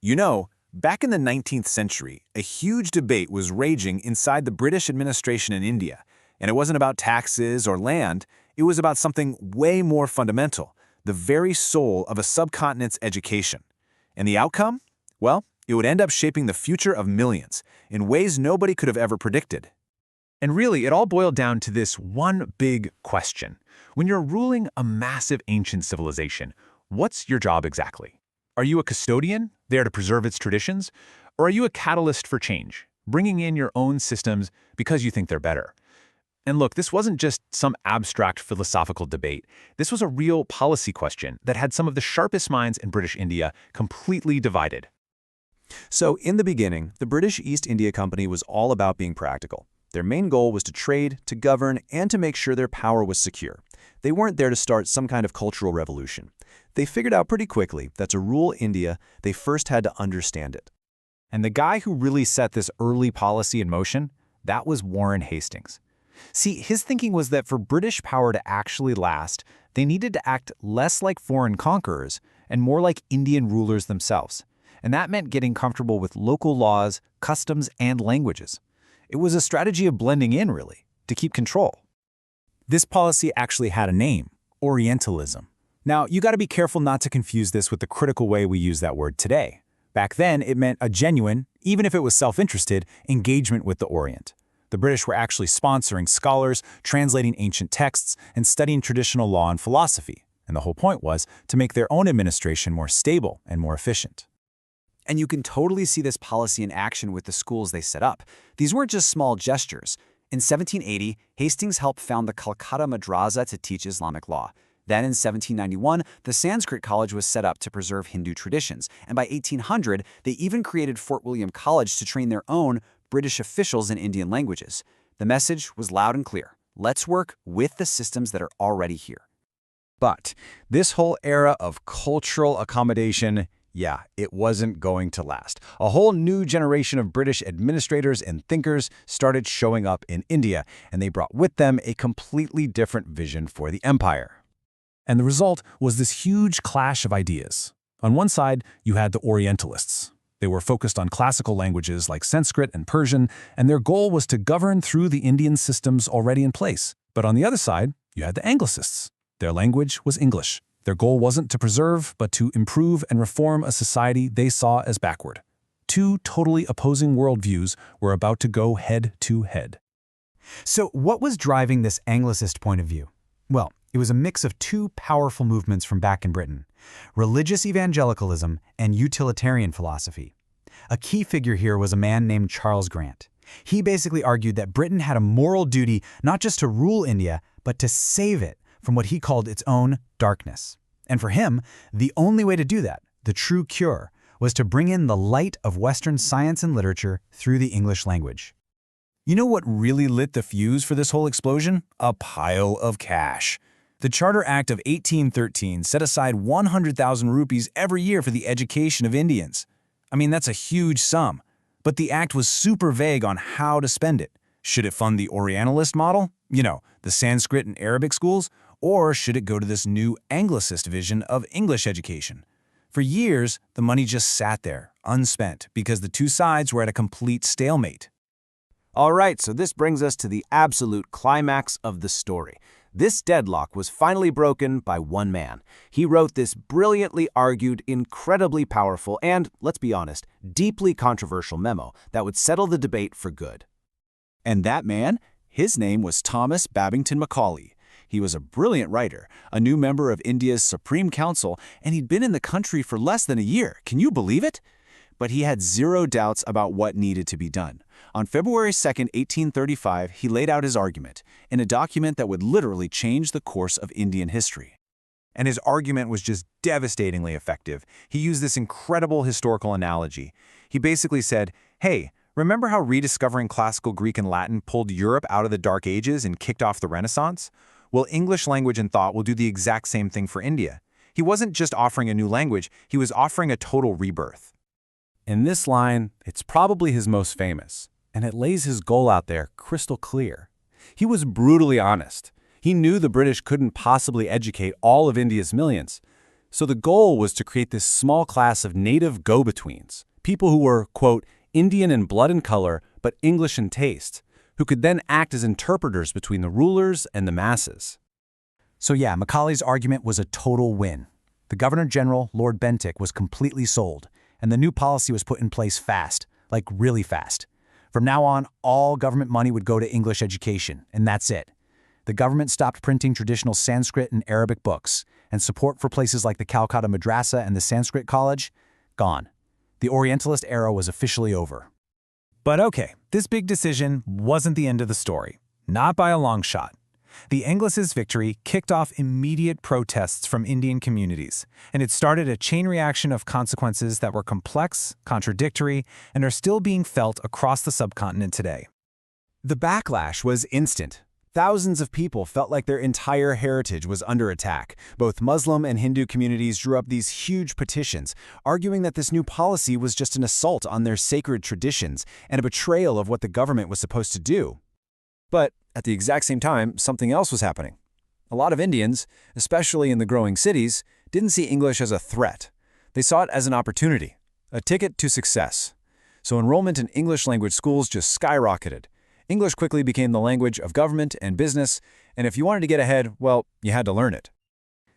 Back in the 19th century, a huge debate was raging inside the British administration in India, and it wasn't about taxes or land, it was about something way more fundamental, the very soul of a subcontinent's education. And the outcome? Well, it would end up shaping the future of millions, in ways nobody could have ever predicted. And really, it all boiled down to this one big question. When you're ruling a massive ancient civilization, what's your job exactly? Are you a custodian, there to preserve its traditions? Or are you a catalyst for change, bringing in your own systems because you think they're better? And look, this wasn't just some abstract philosophical debate. This was a real policy question that had some of the sharpest minds in British India completely divided. So, in the beginning, the British East India Company was all about being practical. Their main goal was to trade, to govern, and to make sure their power was secure. They weren't there to start some kind of cultural revolution. They figured out pretty quickly that to rule India, they first had to understand it. And the guy who really set this early policy in motion, that was Warren Hastings. See, his thinking was that for British power to actually last, they needed to act less like foreign conquerors and more like Indian rulers themselves. And that meant getting comfortable with local laws, customs, and languages. It was a strategy of blending in, really, to keep control. This policy actually had a name, Orientalism. Now, you got to be careful not to confuse this with the critical way we use that word today. Back then, it meant a genuine, even if it was self-interested, engagement with the Orient. The British were actually sponsoring scholars, translating ancient texts, and studying traditional law and philosophy. And the whole point was to make their own administration more stable and more efficient. And you can totally see this policy in action with the schools they set up. These weren't just small gestures. In 1780, Hastings helped found the Calcutta Madrasa to teach Islamic law. Then in 1791, the Sanskrit College was set up to preserve Hindu traditions, and by 1800, they even created Fort William College to train their own British officials in Indian languages. The message was loud and clear. Let's work with the systems that are already here. But this whole era of cultural accommodation, it wasn't going to last. A whole new generation of British administrators and thinkers started showing up in India, and they brought with them a completely different vision for the empire. And the result was this huge clash of ideas. On one side, you had the Orientalists. They were focused on classical languages like Sanskrit and Persian, and their goal was to govern through the Indian systems already in place. But on the other side, you had the Anglicists. Their language was English. Their goal wasn't to preserve, but to improve and reform a society they saw as backward. Two totally opposing worldviews were about to go head to head. So what was driving this Anglicist point of view? Well, it was a mix of two powerful movements from back in Britain: religious evangelicalism and utilitarian philosophy. A key figure here was a man named Charles Grant. He basically argued that Britain had a moral duty not just to rule India, but to save it from what he called its own darkness. And for him, the only way to do that, the true cure, was to bring in the light of Western science and literature through the English language. You know what really lit the fuse for this whole explosion? A pile of cash. The Charter Act of 1813 set aside 100,000 rupees every year for the education of Indians. I mean, that's a huge sum. But the act was super vague on how to spend it. Should it fund the Orientalist model? The Sanskrit and Arabic schools? Or should it go to this new Anglicist vision of English education? For years, the money just sat there, unspent, because the two sides were at a complete stalemate. All right, so this brings us to the absolute climax of the story. This deadlock was finally broken by one man. He wrote this brilliantly argued, incredibly powerful, and, let's be honest, deeply controversial memo that would settle the debate for good. And that man, his name was Thomas Babington Macaulay. He was a brilliant writer, a new member of India's Supreme Council, and he'd been in the country for less than a year. Can you believe it? But he had zero doubts about what needed to be done. On February 2, 1835, he laid out his argument in a document that would literally change the course of Indian history. And his argument was just devastatingly effective. He used this incredible historical analogy. He basically said, hey, remember how rediscovering classical Greek and Latin pulled Europe out of the Dark Ages and kicked off the Renaissance? Well, English language and thought will do the exact same thing for India. He wasn't just offering a new language, he was offering a total rebirth. In this line, it's probably his most famous, and it lays his goal out there crystal clear. He was brutally honest. He knew the British couldn't possibly educate all of India's millions. So the goal was to create this small class of native go-betweens, people who were, quote, Indian in blood and color, but English in taste, who could then act as interpreters between the rulers and the masses. So yeah, Macaulay's argument was a total win. The Governor-General, Lord Bentinck, was completely sold, and the new policy was put in place fast, like really fast. From now on, all government money would go to English education, and that's it. The government stopped printing traditional Sanskrit and Arabic books, and support for places like the Calcutta Madrasa and the Sanskrit College, gone. The Orientalist era was officially over. But okay, this big decision wasn't the end of the story. Not by a long shot. The Anglicist victory kicked off immediate protests from Indian communities, and it started a chain reaction of consequences that were complex, contradictory, and are still being felt across the subcontinent today. The backlash was instant. Thousands of people felt like their entire heritage was under attack. Both Muslim and Hindu communities drew up these huge petitions, arguing that this new policy was just an assault on their sacred traditions and a betrayal of what the government was supposed to do. But at the exact same time, something else was happening. A lot of Indians, especially in the growing cities, didn't see English as a threat. They saw it as an opportunity, a ticket to success. So enrollment in English language schools just skyrocketed. English quickly became the language of government and business, and if you wanted to get ahead, well, you had to learn it.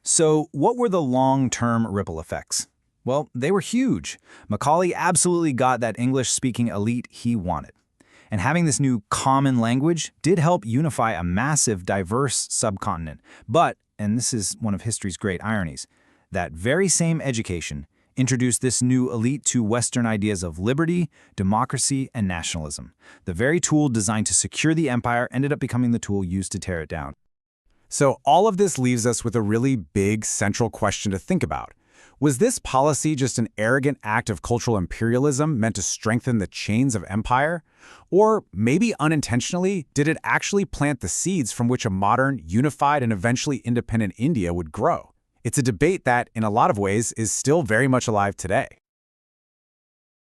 So what were the long-term ripple effects? Well, they were huge. Macaulay absolutely got that English-speaking elite he wanted. And having this new common language did help unify a massive, diverse subcontinent. But, and this is one of history's great ironies, that very same education introduced this new elite to Western ideas of liberty, democracy, and nationalism. The very tool designed to secure the empire ended up becoming the tool used to tear it down. So all of this leaves us with a really big central question to think about. Was this policy just an arrogant act of cultural imperialism meant to strengthen the chains of empire? Or maybe unintentionally, did it actually plant the seeds from which a modern, unified, and eventually independent India would grow? It's a debate that, in a lot of ways, is still very much alive today.